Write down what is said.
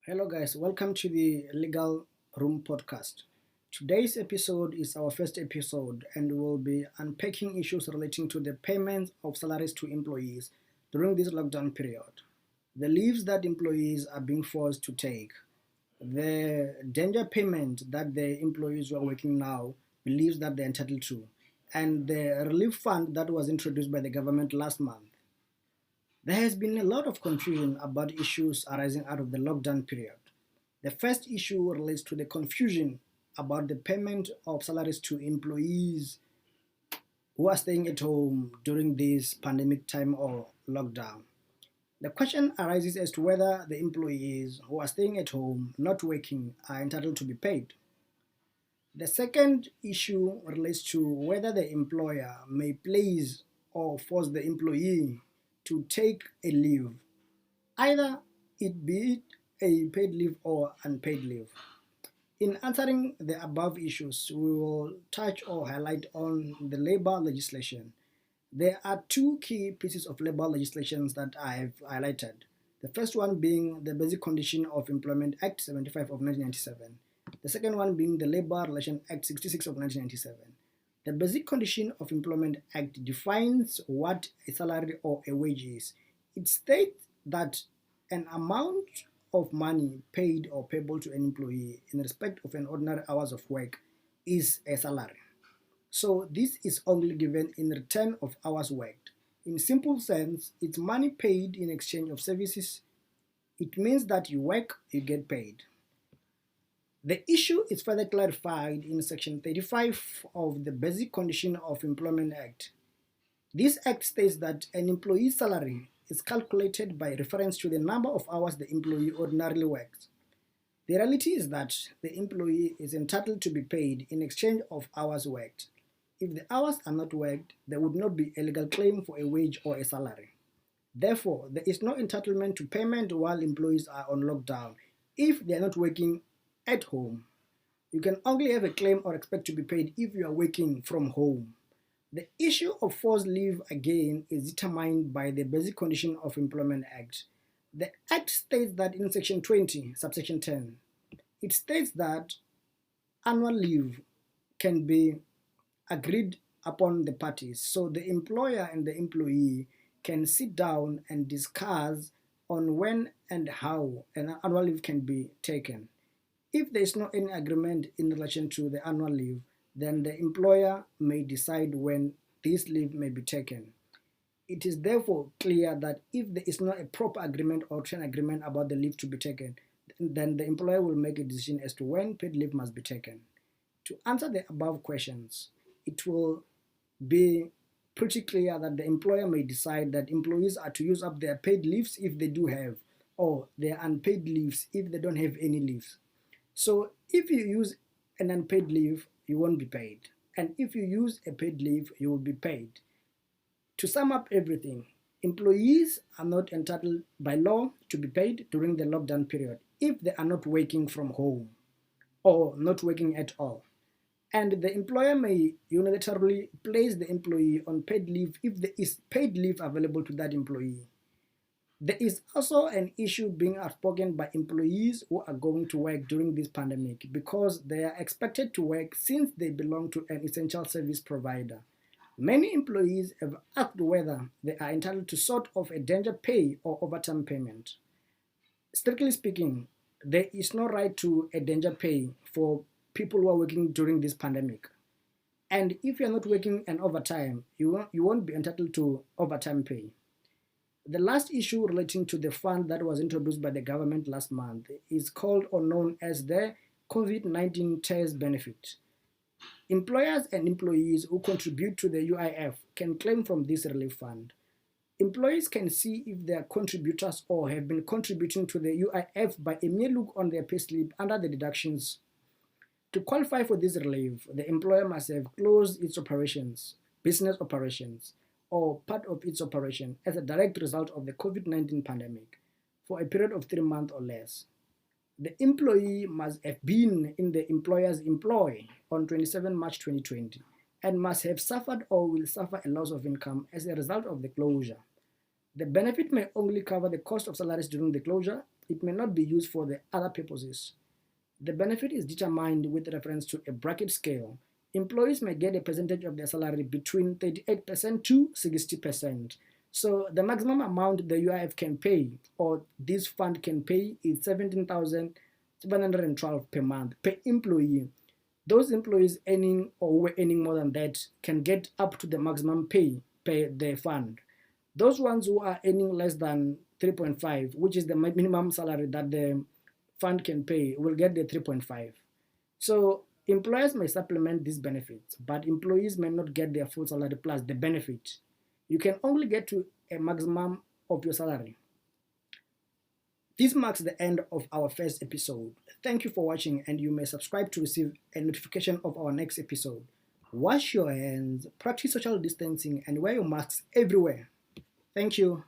Hello, guys. Welcome to the Legal Room podcast. Today's episode is our first episode, and we'll be unpacking issues relating to the payment of salaries to employees during this lockdown period, the leaves that employees are being forced to take, the danger payment that the employees who are working now believes that they're entitled to, and the relief fund that was introduced by the government last month. There has been a lot of confusion about issues arising out of the lockdown period. The first issue relates to the confusion about the payment of salaries to employees who are staying at home during this pandemic time or lockdown. The question arises as to whether the employees who are staying at home, not working, are entitled to be paid. The second issue relates to whether the employer may place or force the employee to take a leave, either it be it a paid leave or unpaid leave. In answering the above issues, we will touch or highlight on the labor legislation. There are two key pieces of labor legislation that I have highlighted. The first one being the Basic Condition of Employment Act 75 of 1997. The second one being the Labor Relations Act 66 of 1997. The Basic Condition of Employment Act defines what a salary or a wage is. It states that an amount of money paid or payable to an employee in respect of an ordinary hours of work is a salary. So this is only given in return of hours worked. In simple sense, it's money paid in exchange of services. It means that you work, you get paid. The issue is further clarified in Section 35 of the Basic Condition of Employment Act. This act states that an employee's salary is calculated by reference to the number of hours the employee ordinarily works. The reality is that the employee is entitled to be paid in exchange of hours worked. If the hours are not worked, there would not be a legal claim for a wage or a salary. Therefore, there is no entitlement to payment while employees are on lockdown if they are not working at home. You can only have a claim or expect to be paid if you are working from home. The issue of forced leave again is determined by the Basic Condition of Employment Act. The Act states that in Section 20, subsection 10, it states that annual leave can be agreed upon the parties, so the employer and the employee can sit down and discuss on when and how an annual leave can be taken. If there is no any agreement in relation to the annual leave, then the employer may decide when this leave may be taken. It is therefore clear that if there is not a proper agreement or written agreement about the leave to be taken, then the employer will make a decision as to when paid leave must be taken. To answer the above questions, it will be pretty clear that the employer may decide that employees are to use up their paid leaves if they do have, or their unpaid leaves if they don't have any leaves. So if you use an unpaid leave, you won't be paid. And if you use a paid leave, you will be paid. To sum up everything, employees are not entitled by law to be paid during the lockdown period if they are not working from home or not working at all. And the employer may unilaterally place the employee on paid leave if there is paid leave available to that employee. There is also an issue being outspoken by employees who are going to work during this pandemic because they are expected to work since they belong to an essential service provider. Many employees have asked whether they are entitled to sort of a danger pay or overtime payment. Strictly speaking, there is no right to a danger pay for people who are working during this pandemic. And if you're not working an overtime, you won't be entitled to overtime pay. The last issue relating to the fund that was introduced by the government last month is called or known as the COVID-19 TERS benefit. Employers and employees who contribute to the UIF can claim from this relief fund. Employees can see if they are contributors or have been contributing to the UIF by a mere look on their payslip under the deductions. To qualify for this relief, the employer must have closed its operations, business operations, or part of its operation as a direct result of the COVID-19 pandemic for a period of 3 months or less. The employee must have been in the employer's employ on 27 March 2020 and must have suffered or will suffer a loss of income as a result of the closure. The benefit may only cover the cost of salaries during the closure it may not be used for the other purposes. The benefit is determined with reference to a bracket scale. Employees may get a percentage of their salary between 38% to 60%. So the maximum amount the UIF can pay or this fund can pay is 17,712 per month per employee. Those employees earning or who were earning more than that can get up to the maximum pay per the fund. Those ones who are earning less than 3.5, which is the minimum salary that the fund can pay, will get the 3.5. So employers may supplement these benefits, but employees may not get their full salary plus the benefit. You can only get to a maximum of your salary. This marks the end of our first episode. Thank you for watching, and you may subscribe to receive a notification of our next episode. Wash your hands, practice social distancing, and wear your masks everywhere. Thank you.